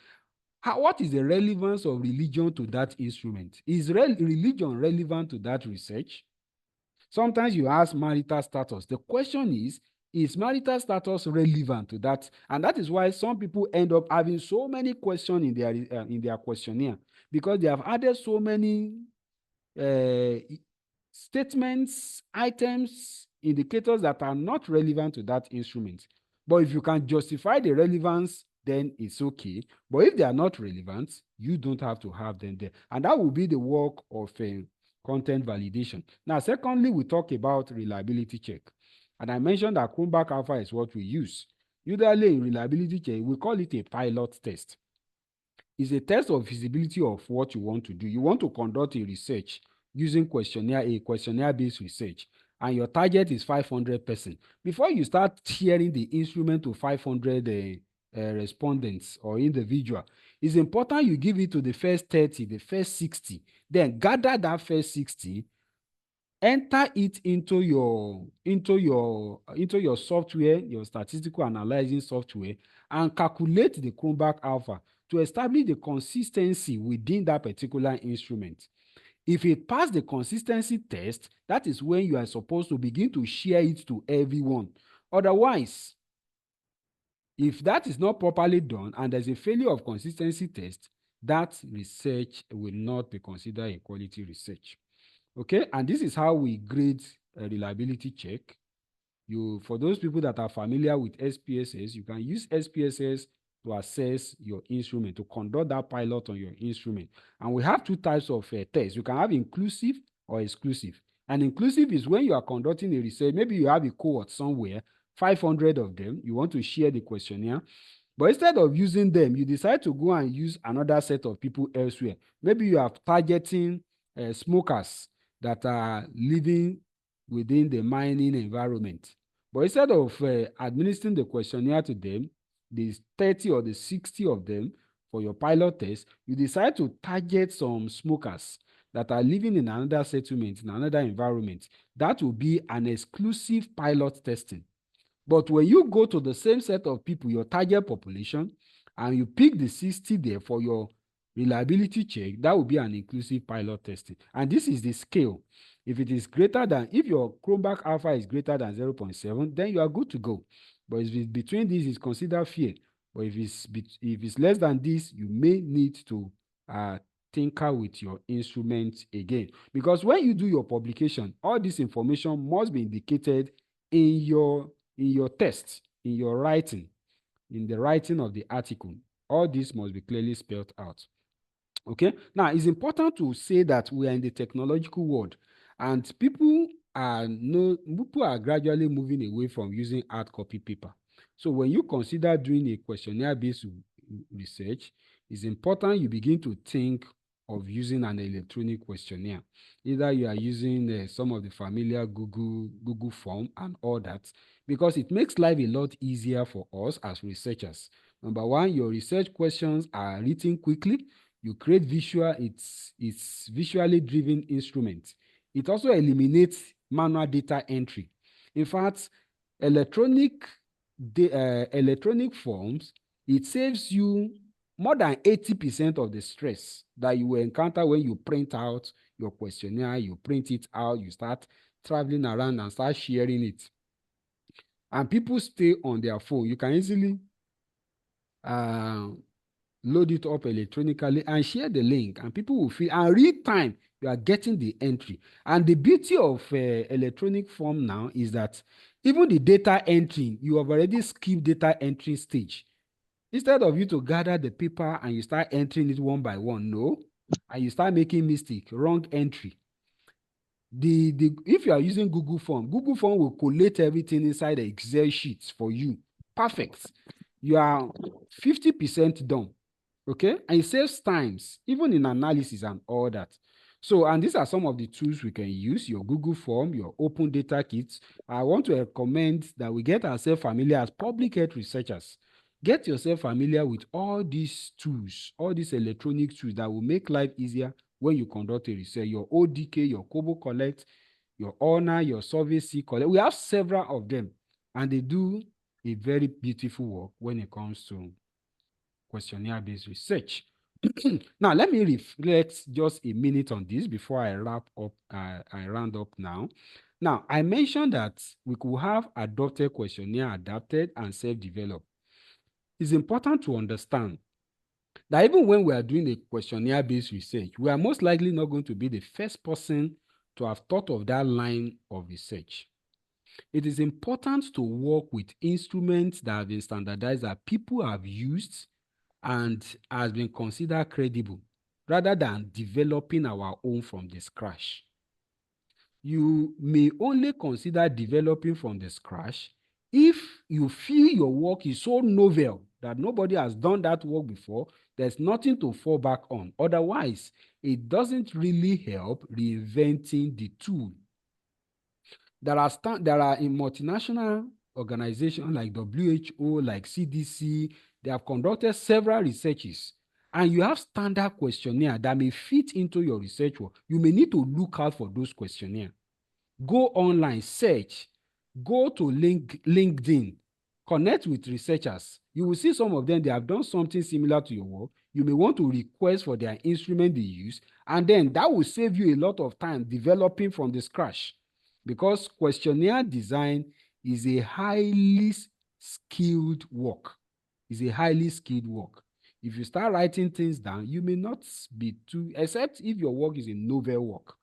what is the relevance of religion to that instrument? Is religion relevant to that research? Sometimes you ask marital status. The question is marital status relevant to that? And that is why some people end up having so many questions in their questionnaire, because they have added so many statements, items, indicators that are not relevant to that instrument. But if you can justify the relevance, then it's okay. But if they are not relevant, you don't have to have them there. And that will be the work of content validation. Now, secondly, we talk about reliability check. And I mentioned that Chromback Alpha is what we use. Usually in reliability check, we call it a pilot test. It's a test of feasibility of what you want to do. You want to conduct a research using a questionnaire-based research, and your target is 500 persons. Before you start sharing the instrument to 500 respondents or individual, it's important you give it to the first 30, the first 60, then gather that first 60, enter it into your software, your statistical analyzing software, and calculate the Chromback Alpha to establish the consistency within that particular instrument. If it passed the consistency test, that is when you are supposed to begin to share it to everyone. Otherwise, if that is not properly done and there's a failure of consistency test, that research will not be considered a quality research. Okay, and this is how we grade a reliability check. For those people that are familiar with SPSS, you can use SPSS to assess your instrument, to conduct that pilot on your instrument. And we have 2 types of tests. You can have inclusive or exclusive. And inclusive is when you are conducting a research, maybe you have a cohort somewhere, 500 of them, you want to share the questionnaire, but instead of using them, you decide to go and use another set of people elsewhere. Maybe you are targeting smokers that are living within the mining environment. But instead of administering the questionnaire to them, the 30 or the 60 of them for your pilot test, you decide to target some smokers that are living in another settlement, in another environment. That will be an exclusive pilot testing. But when you go to the same set of people, your target population, and you pick the 60 there for your reliability check, that will be an inclusive pilot testing. And this is the scale. If it is greater than, if your Chromback Alpha is greater than 0.7, then you are good to go. But if it's between these, it's considered fair. But if it's less than this, you may need to tinker with your instrument again. Because when you do your publication, all this information must be indicated in your text, in your writing, in the writing of the article. All this must be clearly spelled out. Okay, now it's important to say that we are in the technological world, and people are gradually moving away from using hard copy paper. So when you consider doing a questionnaire-based research, it's important you begin to think of using an electronic questionnaire. Either you are using some of the familiar Google form and all that, because it makes life a lot easier for us as researchers. Number one, your research questions are written quickly. You create it's visually driven instrument. It also eliminates manual data entry. In fact, electronic forms, it saves you more than 80% of the stress that you will encounter when you print out your questionnaire, you print it out, you start traveling around and start sharing it. And people stay on their phone. You can easily load it up electronically and share the link, and people will feel, and real time, you are getting the entry. And the beauty of electronic form now is that even the data entry, you have already skipped data entry stage. Instead of you to gather the paper and you start entering it one by one, no, and you start making mistake, wrong entry. If you are using Google Form will collate everything inside the Excel sheets for you. Perfect. You are 50% done. Okay, and it saves times, even in analysis and all that. So, and these are some of the tools we can use: your Google Form, your Open Data Kits. I want to recommend that we get ourselves familiar as public health researchers. Get yourself familiar with all these tools, all these electronic tools that will make life easier when you conduct a research. Your ODK, your Kobo Collect, your Honor, your Survey C Collect. We have several of them, and they do a very beautiful work when it comes to questionnaire-based research. Now, let me reflect just a minute on this before I wrap up, I round up now. Now, I mentioned that we could have adopted questionnaire, adapted, and self-developed. It's important to understand that even when we are doing a questionnaire-based research, we are most likely not going to be the first person to have thought of that line of research. It is important to work with instruments that have been standardized, that people have used and has been considered credible, rather than developing our own from the scratch. You may only consider developing from the scratch if you feel your work is so novel that nobody has done that work before. There's nothing to fall back on. Otherwise, it doesn't really help reinventing the tool. There are in multinational organizations like WHO, like CDC, they have conducted several researches, and you have standard questionnaire that may fit into your research work. You may need to look out for those questionnaires. Go online, search, go to LinkedIn, connect with researchers. You will see some of them, they have done something similar to your work. You may want to request for their instrument they use, and then that will save you a lot of time developing from the scratch, because questionnaire design is a highly skilled work. It's a highly skilled work. If you start writing things down, you may not be too, except if your work is a novel work.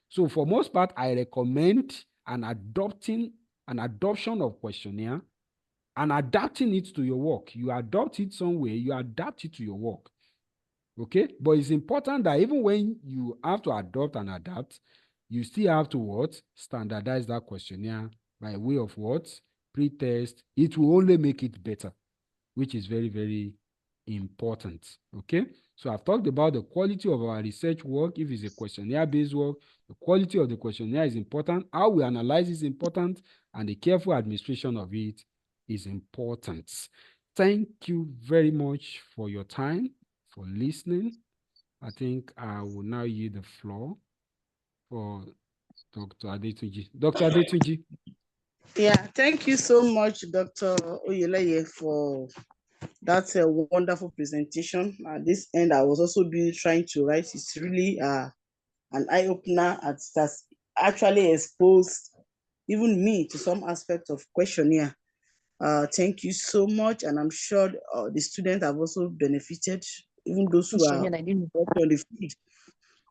So for most part, I recommend an adoption of questionnaire and adapting it to your work. You adopt it somewhere, you adapt it to your work. Okay, but it's important that even when you have to adopt and adapt, you still have to what? Standardize that questionnaire by way of what? Pre-test. It will only make it better, which is very, very important. Okay, so I've talked about the quality of our research work. If it's a questionnaire-based work, the quality of the questionnaire is important. How we analyze is important, and the careful administration of it is important. Thank you very much for your time, for listening. I think I will now yield the floor for Dr. Adetunji. Dr. Adetunji. Yeah, thank you so much, Dr. Oyeleye, for that wonderful presentation. At this end, I was also trying to write. It's really an eye-opener. It has actually exposed even me to some aspect of questionnaire. Thank you so much, and I'm sure the students have also benefited, even those who are on the field.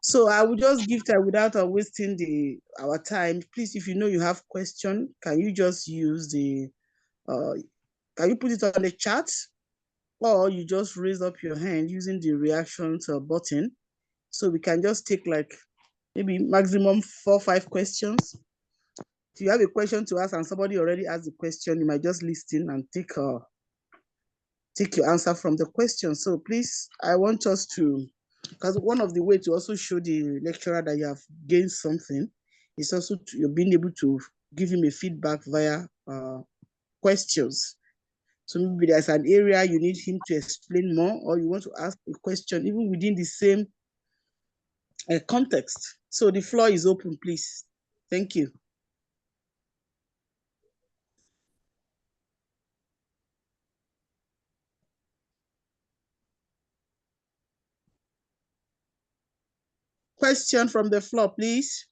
So I will just give time without wasting our time. Please, if you know you have question, can you just use can you put it on the chat, or you just raise up your hand using the reactions button, so we can just take like maybe maximum 4 or 5 questions. If you have a question to ask and somebody already asked the question, you might just listen and take your answer from the question. So please, I want us to, because one of the ways to also show the lecturer that you have gained something is also you're being able to give him a feedback via questions. So maybe there's an area you need him to explain more, or you want to ask a question even within the same context. So the floor is open, please. Thank you. question from the floor, please?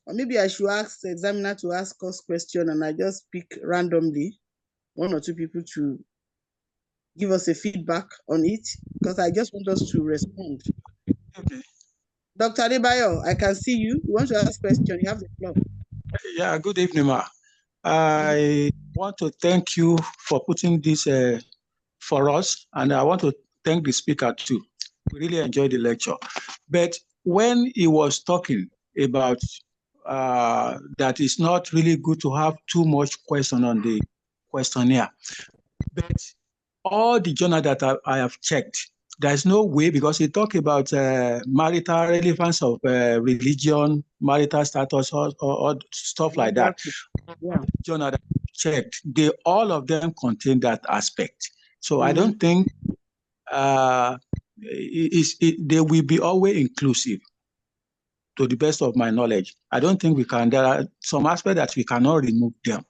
Or maybe I should ask the examiner to ask us question and I just pick randomly 1 or 2 people to give us a feedback on it, because I just want us to respond. Okay. Dr. Adebayo, I can see you. You want to ask a question? You have the floor. Yeah, good evening, ma. I want to thank you for putting this for us, and I want to thank the speaker too. We really enjoyed the lecture. But when he was talking about that it's not really good to have too much question on the questionnaire, but all the journal that I have checked, there's no way, because he talk about marital relevance of religion, marital status, or stuff like that. Yeah. Journal that I checked, all of them contain that aspect. So I don't think they will be always inclusive, to the best of my knowledge. I don't think we can. There are some aspects that we cannot remove them.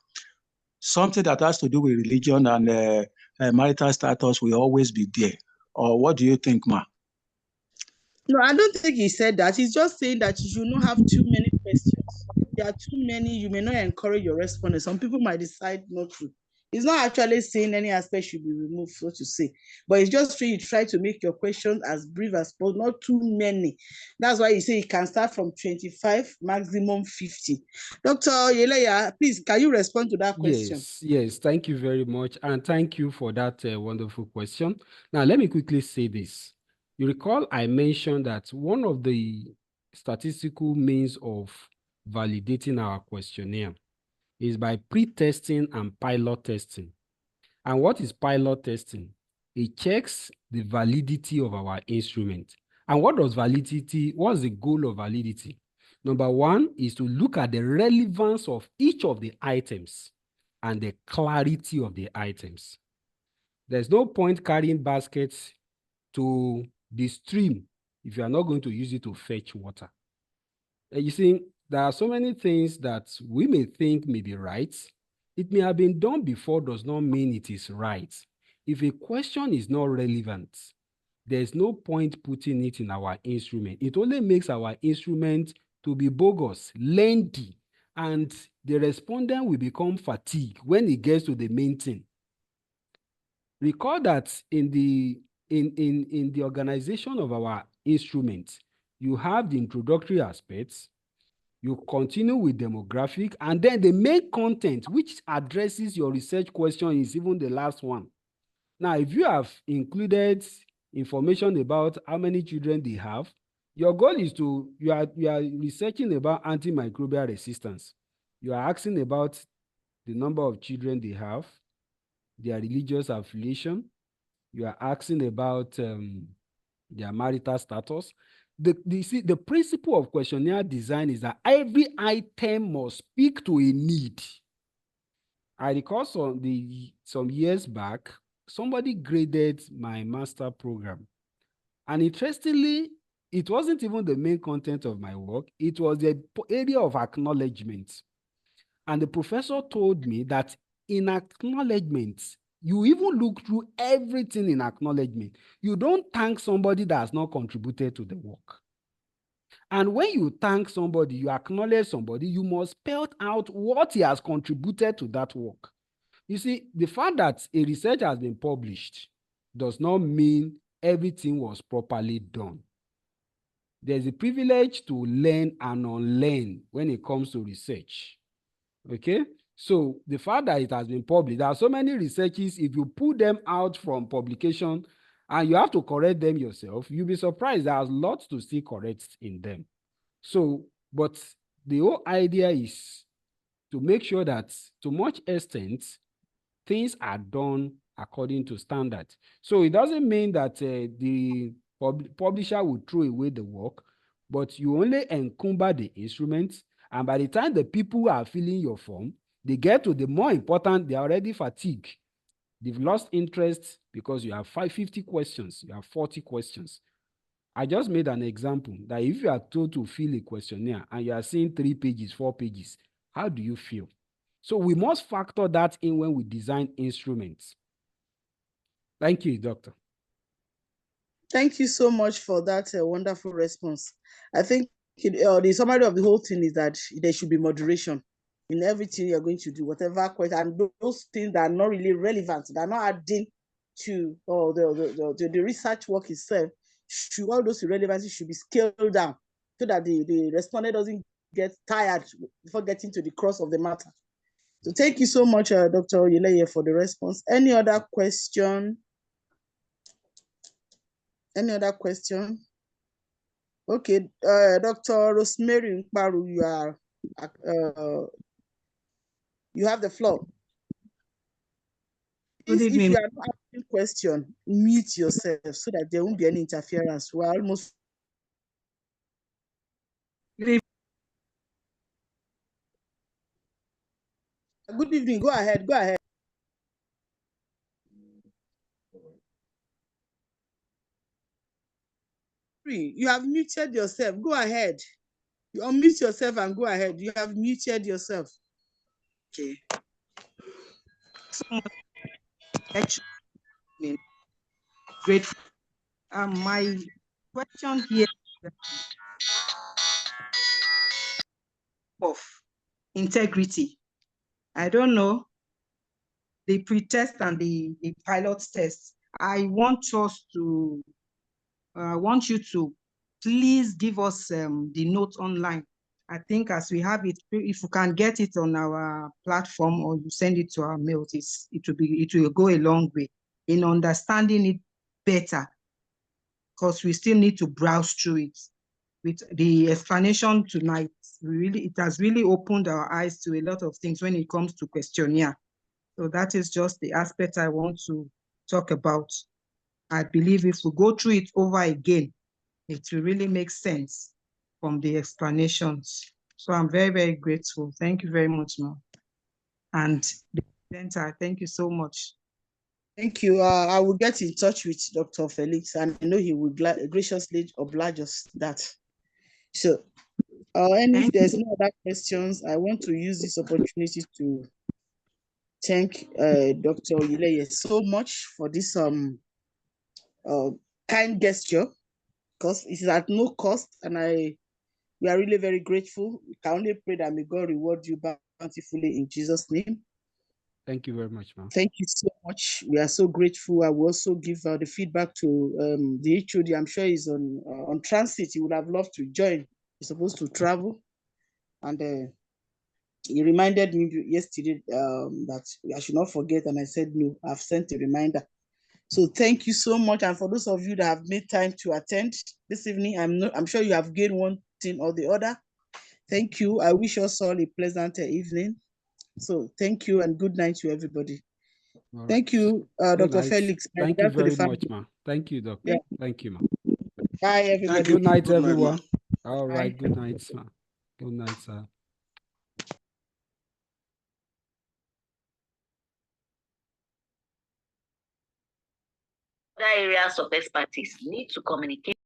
Something that has to do with religion and marital status will always be there. Or what do you think, ma? No, I don't think he said that. He's just saying that you should not have too many questions. There are too many, you may not encourage your respondents. Some people might decide not to. He's not actually saying any aspect should be removed, so to say. But it's just you try to make your questions as brief as possible, not too many. That's why you say you can start from 25, maximum 50. Dr. Yeleya, please, can you respond to that question? Yes, thank you very much. And thank you for that wonderful question. Now, let me quickly say this. You recall I mentioned that one of the statistical means of validating our questionnaire is by pre-testing and pilot testing. And what is pilot testing? It checks the validity of our instrument. And what's the goal of validity? Number 1 is to look at the relevance of each of the items and the clarity of the items. There's no point carrying baskets to the stream if you are not going to use it to fetch water. And you see, there are so many things that we may think may be right. It may have been done before does not mean it is right. If a question is not relevant, there's no point putting it in our instrument. It only makes our instrument to be bogus, lengthy, and the respondent will become fatigued when it gets to the main thing. Recall that in the organization of our instrument, you have the introductory aspects, you continue with demographic, and then the main content which addresses your research question is even the last one. Now, if you have included information about how many children they have, your goal is to, you are researching about antimicrobial resistance. You are asking about the number of children they have, their religious affiliation. You are asking about their marital status. The principle of questionnaire design is that every item must speak to a need. I recall some years back, somebody graded my master program. And interestingly, it wasn't even the main content of my work. It was the area of acknowledgement. And the professor told me that in acknowledgement, you even look through everything in acknowledgement. You don't thank somebody that has not contributed to the work. And when you thank somebody, you acknowledge somebody, you must spell out what he has contributed to that work. You see, the fact that a research has been published does not mean everything was properly done. There's a privilege to learn and unlearn when it comes to research. Okay? So the fact that it has been published, there are so many researches, if you pull them out from publication and you have to correct them yourself, you'll be surprised there's lots to still correct in them. So, but the whole idea is to make sure that to much extent, things are done according to standards. So it doesn't mean that the publisher will throw away the work, but you only encumber the instruments. And by the time the people are filling your form, they get to the more important, they're already fatigued. They've lost interest because you have 50 questions, you have 40 questions. I just made an example that if you are told to fill a questionnaire and you are seeing 3 pages, 4 pages, how do you feel? So we must factor that in when we design instruments. Thank you, Doctor. Thank you so much for that wonderful response. I think the summary of the whole thing is that there should be moderation in everything you're going to do, whatever question, and those things that are not really relevant, that are not adding to the research work itself, all those irrelevancies should be scaled down so that the respondent doesn't get tired before getting to the cross of the matter. So thank you so much, Dr. Oyeleye, for the response. Any other question? Any other question? Okay, Dr. Rosemary Nkparu, you have the floor. Good evening. If you are not asking question, mute yourself so that there won't be any interference. We're almost. Good evening. Go ahead. Go ahead. You have muted yourself. Go ahead. You unmute yourself and go ahead. You have muted yourself. Okay. So much. Actually, grateful. My question here of integrity. I don't know the pre-test and the pilot test. I want you to please give us the note online. I think as we have it, if you can get it on our platform or you send it to our mail, it will go a long way in understanding it better, because we still need to browse through it. With the explanation tonight, it has really opened our eyes to a lot of things when it comes to questionnaire. So that is just the aspect I want to talk about. I believe if we go through it over again, it will really make sense from the explanations. So I'm very, very grateful. Thank you very much, ma'am. And the presenter, thank you so much. Thank you. I will get in touch with Dr. Felix, and I know he will graciously oblige us that. So, and if there's no other questions, I want to use this opportunity to thank Dr. Oyeleye so much for this kind gesture, because it is at no cost, and we are really very grateful. We can only pray that may God reward you bountifully in Jesus' name. Thank you very much, ma'am. Thank you so much. We are so grateful. I will also give the feedback to the HOD. I'm sure he's on transit. He would have loved to join. He's supposed to travel, and he reminded me yesterday that I should not forget, and I said no. I've sent a reminder. So thank you so much. And for those of you that have made time to attend this evening, I'm sure you have gained one thing or the other. Thank you. I wish us all a pleasant evening. So thank you and good night to everybody. Right. Thank you, Dr. Felix. Thank you very much, ma. Thank you, Doctor. Yeah. Thank you, ma. Bye, everybody. Good night, everyone. All right. Good night, sir. Good night, sir. Other areas of expertise need to communicate